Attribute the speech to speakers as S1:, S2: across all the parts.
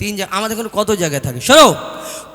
S1: তিন জায়গা, আমাদের এখন কত জায়গায় থাকে শোনো।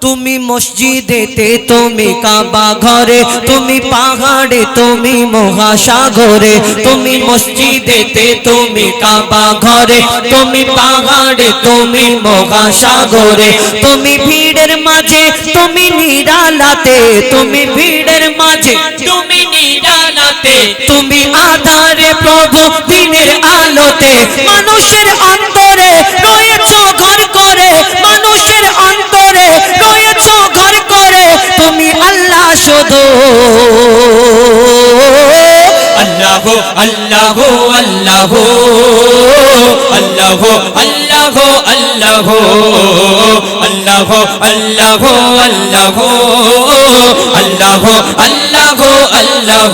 S1: তুমি মসজিদেতে, তুমি কাবা ঘরে, তুমি পাহাড়ে, তুমি মহাসাগরে। তুমি মসজিদেতে, তুমি কাবা ঘরে, তুমি পাহাড়ে, তুমি মহাসাগরে। তুমি ভিড়ের মাঝে, তুমি নিরালাতে, তুমি ভিড়ের মাঝে,
S2: তুমি নিরালাতে,
S1: তুমি আধারে প্রভু দিনের আলোতে। মানুষের অন্তরে রয়েছ ঘর করে, মানুষের অন্তরে রয়েছ ঘর করে, তুমি আল্লাহ শুধু।
S2: আল্লাহ আল্লাহ আল্লাহ আল্লাহ আল্লাহ আল্লাহ আল্লাহ আল্লাহ আল্লাহ আল্লাহ আল্লাহ আল্লাহ।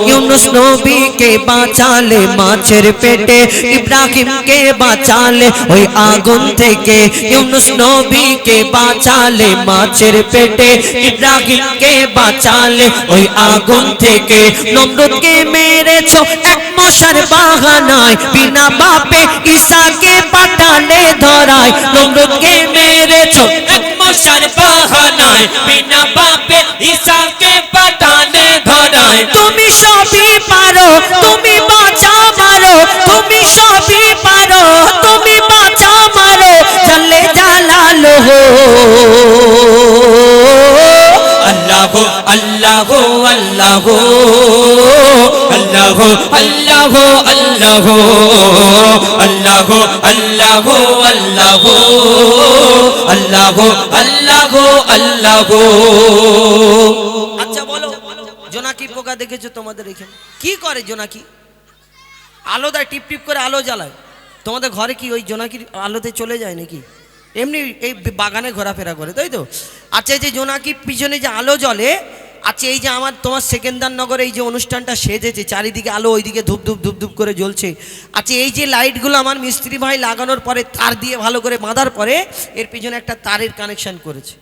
S1: ইউনুস নবীকে বাঁচালে মাছের পেটে, ইব্রাহিমকে বাঁচালে ওই আগুন থেকে। ইউনুস নবীকে বাঁচালে মাছের পেটে, ইব্রাহিমকে বাঁচালে ওই আগুন থেকে। নমরুদকে মেরেছো এক মশার বাহানায়, বিনা বাপে ঈসাকে পাঠালে ধরায়। নমরুদকে মেরেছো
S2: এক মশার বাহানায়, বিনা বাপে ঈসাকে পাঠালে ধরায়।
S1: তুমি সবই পারো, তুমি বাঁচা মারো, তুমি সবই পারো, তুমি বাঁচা মারো, জাল্লে জালালো।
S2: আল্লাহ আল্লাহ আল্লাহ আল্লাহ আল্লাহ আল্লাহ আল্লাহ আল্লাহ আল্লাহ আল্লাহ আল্লাহ আল্লাহ।
S1: আচ্ছা বলো, জোনাকি পোকা দেখেছো তোমাদের এখানে? কি করে জোনাকি? আলো দেয়, টিপ টিপ করে আলো জ্বালায়। তোমাদের ঘরে কি ওই জোনাকির আলোতে চলে যায় নাকি? এমনি এই বাগানে ঘোরাফেরা করে, তাই তো? আচ্ছা, এই যে জোনাকির পিছনে যে আলো জ্বলে, আচ্ছা এই যে আমার তোমার সেকেন্দারনগরে এই যে অনুষ্ঠানটা সেজেছে, চারিদিকে আলো, ওইদিকে ধূপ ধূপ ধূপ ধূপ করে জ্বলছে। আচ্ছা এই যে লাইটগুলো আমার মিস্ত্রি ভাই লাগানোর পরে, তার দিয়ে ভালো করে বাঁধার পরে এর পিছনে একটা তারের কানেকশন করেছে।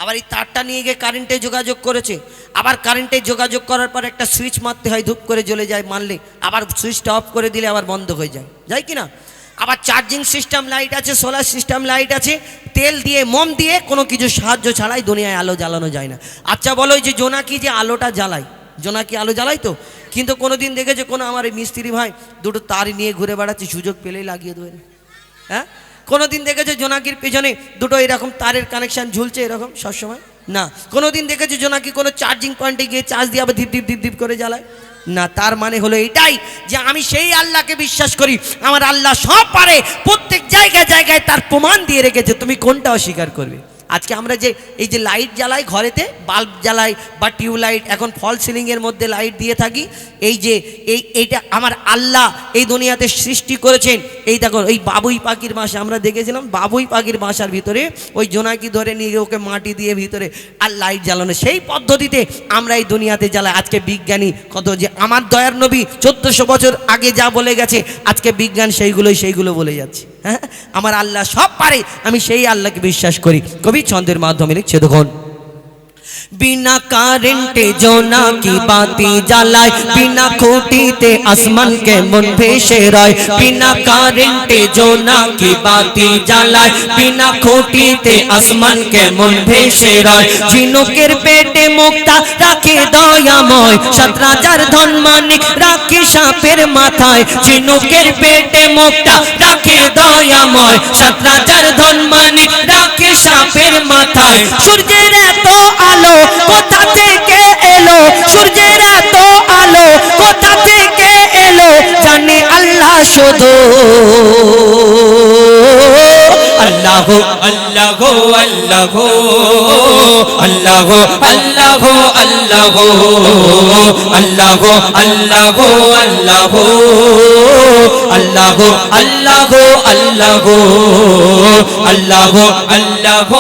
S1: আবার এই তারটা নিয়ে গিয়ে কারেন্টে যোগাযোগ করেছে। আবার কারেন্টে যোগাযোগ করার পর একটা সুইচ মারতে হয়, ধূপ করে জ্বলে যায়, মারলে আবার সুইচটা অফ করে দিলে আবার বন্ধ হয়ে যায়, যায় কি না? আবার চার্জিং সিস্টেম লাইট আছে, সোলার সিস্টেম লাইট আছে। তেল দিয়ে, মোম দিয়ে, কোনো কিছু সাহায্য ছাড়াই দুনিয়ায় আলো জ্বালানো যায় না। আচ্ছা বলো, এই যে জোনাকি যে আলোটা জ্বালায়, জোনাকি আলো জ্বালাই তো, কিন্তু কোনো দিন দেখেছে কোনো আমার এই মিস্ত্রি ভাই দুটো তার নিয়ে ঘুরে বেড়াচ্ছে, সুযোগ পেলেই লাগিয়ে দেবেন? হ্যাঁ, কোনো দিন দেখেছে জোনাকির পেছনে দুটো এরকম তারের কানেকশন ঝুলছে এরকম সবসময়? না। কোনো দিন দেখেছে জোনাকি কোনো চার্জিং পয়েন্টে গিয়ে চার্জ দিয়ে আবার ধীপ ধীপ ধীপ ধীপ করে জ্বালায়? না। তার মানে হলো এটাই যে আমি সেই আল্লাহকে বিশ্বাস করি, আমার আল্লাহ সব পারে, প্রত্যেক জায়গায় জায়গায় তার প্রমাণ দিয়ে রেখেছে। তুমি কোনটা অস্বীকার করবে? আজকে আমরা যে এই যে লাইট জ্বালাই ঘরেতে, বাল্ব জ্বালাই বা টিউবলাইট, এখন ফল সিলিংয়ের মধ্যে লাইট দিয়ে থাকি, এই যে এইটা আমার আল্লাহ এই দুনিয়াতে সৃষ্টি করেছেন। এই দেখো, এই বাবুই পাখির বাসা আমরা দেখেছিলাম, বাবুই পাখির বাসার ভিতরে ওই জোনাকি ধরে নিয়ে ওকে মাটি দিয়ে ভিতরে আর লাইট জ্বালানো, সেই পদ্ধতিতে আমরা এই দুনিয়াতে জ্বালাই। আজকে বিজ্ঞানী কত যে, আমার দয়ার নবী 1400 বছর আগে যা বলে গেছে, আজকে বিজ্ঞান সেইগুলো বলে যাচ্ছে। হ্যাঁ, আমার আল্লাহ সব পারে, আমি সেই আল্লাহকে বিশ্বাস করি। কবি ছন্দের মাধ্যমে লিখছে, দেখুন, बिना कारेंटे जोनाकी बाती जलाए, बिना खूटीते आसमान के मन भेसे रहे। बिना कारेंटे जोनाकी बाती जलाए, बिना खूटीते आसमान के मन भेसे रहे। झिनुकेर पेटे मुक्ता राखे दयामय, 7 রাজার ধন মানিক রাখে সাপের মাথায়। ঝিনুকের পেটে মুক্তা রাখে দয়াময়, 7 রাজার ধন মানিক রাখে সাপের মাথায়। সূর্যের এত আলো কোথা থেকে এলো, সূর্যের এত আলো কোথা থেকে এলো, জানে আল্লাহ শুধু।
S2: আল্লাহ আল্লাহ আল্লাহ আল্লাহ আল্লাহ আল্লাহ আল্লাহ আল্লাহ আল্লাহ আল্লাহ আল্লাহ আল্লাহ আল্লাহ আল্লাহ আল্লাহ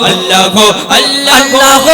S2: আল্লাহ আল্লাহ